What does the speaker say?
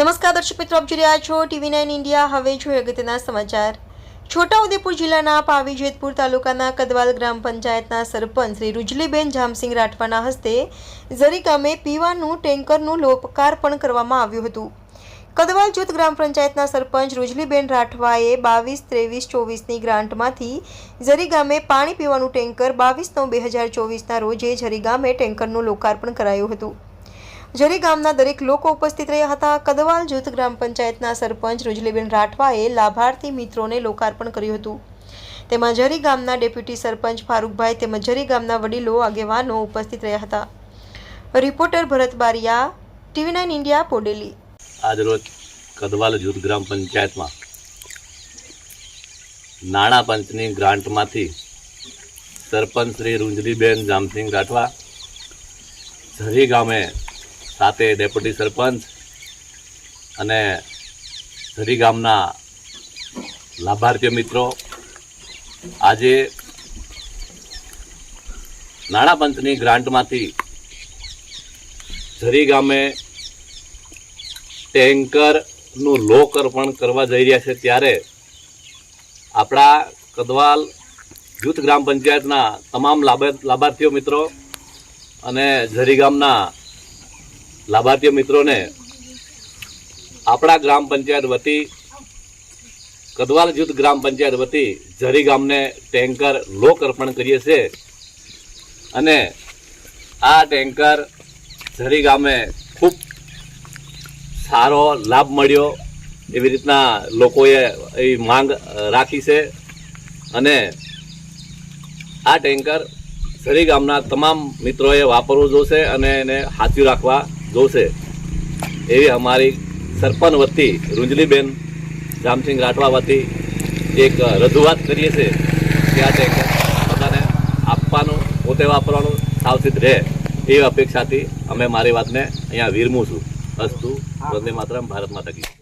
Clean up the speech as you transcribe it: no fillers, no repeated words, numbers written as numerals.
નમસ્કાર દર્શક મિત્રો, આપ જોઈ રહ્યા છો TV9 ઇન્ડિયા। હવે જોઈએ અગત્યના સમાચાર। છોટાઉદેપુર જિલ્લાના પાવી જેતપુર તાલુકાના કદવાલ ગ્રામ પંચાયતના સરપંચ શ્રી રૂજલીબેન જામસિંગ રાઠવાના હસ્તે ઝરી ગામે પીવાનું ટેન્કરનું લોકાર્પણ કરવામાં આવ્યું હતું। કદવાલ જૂથ ગ્રામ પંચાયતના સરપંચ રૂજલીબેન રાઠવાએ 22-23-24ની ગ્રાન્ટમાંથી ઝરી ગામે પાણી પીવાનું ટેન્કર 22/9/2024ના રોજે ઝરી ગામે ટેન્કરનું લોકાર્પણ કરાયું હતું। ઝરી ગામના દરેક લોકો ઉપસ્થિત રહ્યા હતા। કદવાલ જૂથ ગ્રામ પંચાયતના સરપંચ રૂજલીબેન રાઠવાએ લાભાર્થી મિત્રોને લોકાર્પણ કર્યું હતું। તેમાં ઝરી ગામના ડેપ્યુટી સરપંચ ફારૂકભાઈ તેમજ ઝરી ગામના વડીલો આગેવાનો ઉપસ્થિત રહ્યા હતા। રિપોર્ટર ભરત બારિયા, TV9 ઇન્ડિયા, બોડેલી। આજ રોજ કદવાલ જૂથ ગ્રામ પંચાયતમાં નાણાં પંચની ગ્રાન્ટમાંથી સરપંચ શ્રી રૂંજલીબેન જામસિંગ રાઠવા, ઝરી ગામે સાથે ડેપ્યુટી સરપંચ અને ઝરી ગામના લાભાર્થી મિત્રો આજે નાણાં પંચની ગ્રાન્ટમાંથી ઝરી ગામે ટેન્કરનું લોકાર્પણ કરવા જઈ રહ્યા છે। ત્યારે આપણા કદવાલ જૂથ ગ્રામ પંચાયતના તમામ લાભાર્થીઓ મિત્રો અને ઝરી ગામના લાભાર્થીઓ મિત્રોને આપણા ગ્રામ પંચાયત વતી, કદવાલ જૂથ ગ્રામ પંચાયત વતી ઝરી ગામને ટેન્કર લોકાર્પણ કરીએ છીએ અને આ ટેન્કર ઝરી ગામે ખૂબ સારો લાભ મળ્યો એવી રીતના લોકોએ એ માંગ રાખી છે અને આ ટેન્કર ઝરી ગામના તમામ મિત્રોએ વાપરવું જોશે અને એને સાચવી રાખવા જોશે એવી અમારી સરપંચ વતી રૂંજલીબેન જામસિંગ રાઠવા વતી એક રજૂઆત કરીએ છીએ કે આ ટેન્કર બધાને આપવાનું, પોતે વાપરવાનું સાવચેત રહે એવી અપેક્ષાથી અમે મારી વાતને અહીંયા વિરમું છું। અસ્તુ, વંદે માતરમ, ભારત માતા કી।